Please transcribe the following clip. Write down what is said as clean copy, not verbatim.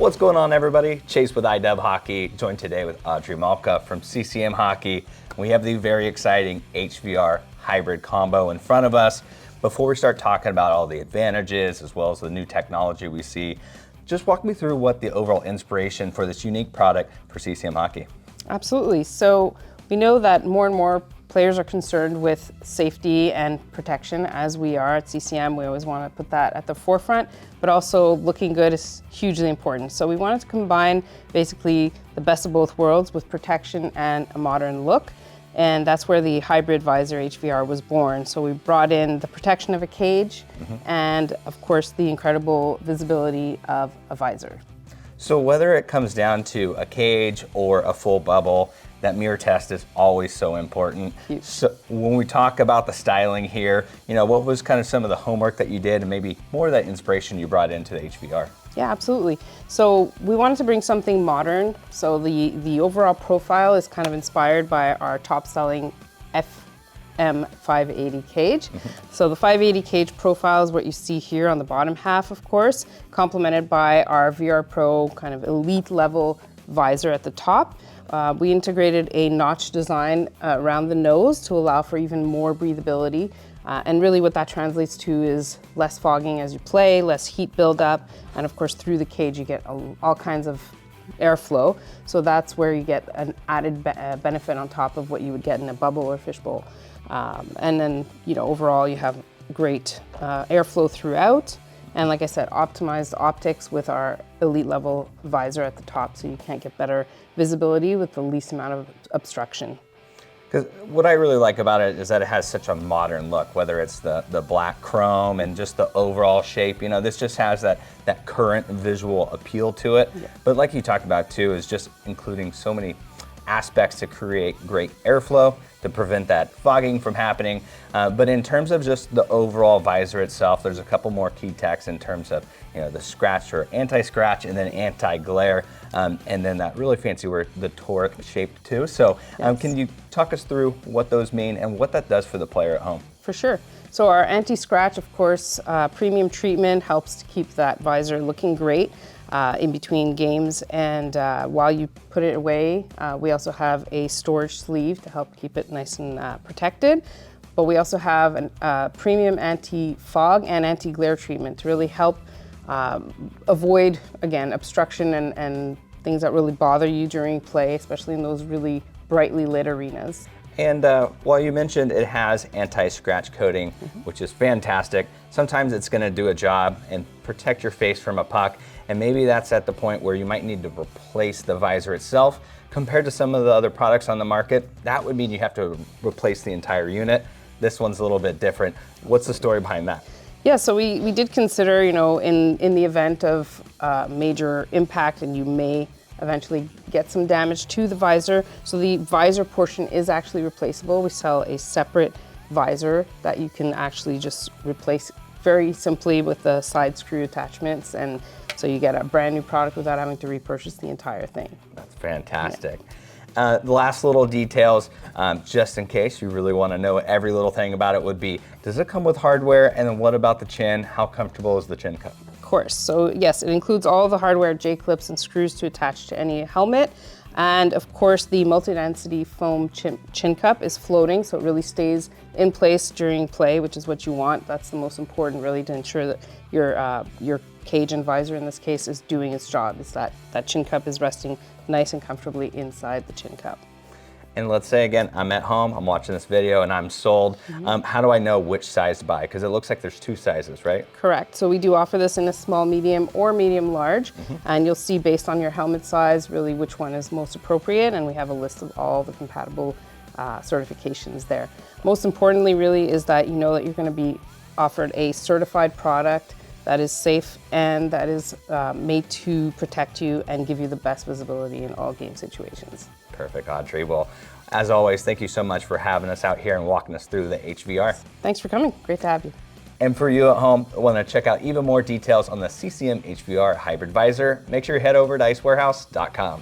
What's going on, everybody? Chase with iDub Hockey, joined today with Audrey from CCM Hockey. We have the very exciting HVR Hybrid combo in front of us. Before we start talking about all the advantages as well as the new technology we see, just walk me through what the overall inspiration for this unique product for CCM Hockey. Absolutely. So we know that more and more players are concerned with safety and protection, as we are at CCM. We always want to put that at the forefront, but also looking good is hugely important. So we wanted to combine basically the best of both worlds with protection and a modern look. And that's where the hybrid visor HVR was born. So we brought in the protection of a cage and of course the incredible visibility of a visor. So whether it comes down to a cage or a full bubble, that mirror test is always so important. Huge. So when we talk about the styling here, what was kind of some of the homework that you did and maybe more of that inspiration you brought into the HVR? Yeah, absolutely. So we wanted to bring something modern. So the overall profile is kind of inspired by our top-selling FM 580 cage. So the 580 cage profile is what you see here on the bottom half, of course, complemented by our VR Pro kind of elite level visor at the top. We integrated a notch design around the nose to allow for even more breathability. And really what that translates to is less fogging as you play, less heat buildup, and of course through the cage you get all kinds of airflow. So that's where you get an added benefit on top of what you would get in a bubble or fishbowl. And then overall you have great airflow throughout. And like I said, optimized optics with our elite level visor at the top, so you can't get better visibility with the least amount of obstruction. Because what I really like about it is that it has such a modern look, whether it's the black chrome and just the overall shape. This just has that current visual appeal to it. Yeah. But like you talked about too, is just including so many aspects to create great airflow, to prevent that fogging from happening. But in terms of just the overall visor itself, there's a couple more key techs in terms of the scratch or anti-scratch and then anti-glare. And then that really fancy word, the toric shape too. So yes. Can you talk us through what those mean and what that does for the player at home? For sure. So our anti-scratch, of course, premium treatment helps to keep that visor looking great in between games, and while you put it away, we also have a storage sleeve to help keep it nice and protected. But we also have a premium anti-fog and anti-glare treatment to really help avoid, again, obstruction and things that really bother you during play, especially in those really brightly lit arenas. And while you mentioned it has anti-scratch coating, which is fantastic, sometimes it's going to do a job and protect your face from a puck. And maybe that's at the point where you might need to replace the visor itself. Compared to some of the other products on the market, that would mean you have to replace the entire unit. This one's a little bit different. What's the story behind that? Yeah, so we did consider, in the event of major impact and you may eventually get some damage to the visor. So the visor portion is actually replaceable. We sell a separate visor that you can actually just replace very simply with the side screw attachments, and so you get a brand new product without having to repurchase the entire thing. That's fantastic. Yeah. The last little details, just in case you really want to know every little thing about it, would be, does it come with hardware? And then what about the chin? How comfortable is the chin cup? Of course. So yes, it includes all the hardware, J-clips and screws to attach to any helmet. And of course, the multi-density foam chin cup is floating, so it really stays in place during play, which is what you want. That's the most important, really, to ensure that your cage and visor, in this case, is doing its job. Is that chin cup is resting nice and comfortably inside the chin cup. And let's say, again, I'm at home, I'm watching this video, and I'm sold. How do I know which size to buy? Because it looks like there's two sizes, right? Correct. So we do offer this in a small, medium, or medium large. And you'll see based on your helmet size, really which one is most appropriate. And we have a list of all the compatible certifications there. Most importantly, really, is that you know that you're going to be offered a certified product that is safe and that is made to protect you and give you the best visibility in all game situations. Perfect, Audrey. Well, as always, thank you so much for having us out here and walking us through the HVR. Thanks for coming. Great to have you. And for you at home, want to check out even more details on the CCM HVR Hybrid Visor, make sure you head over to icewarehouse.com.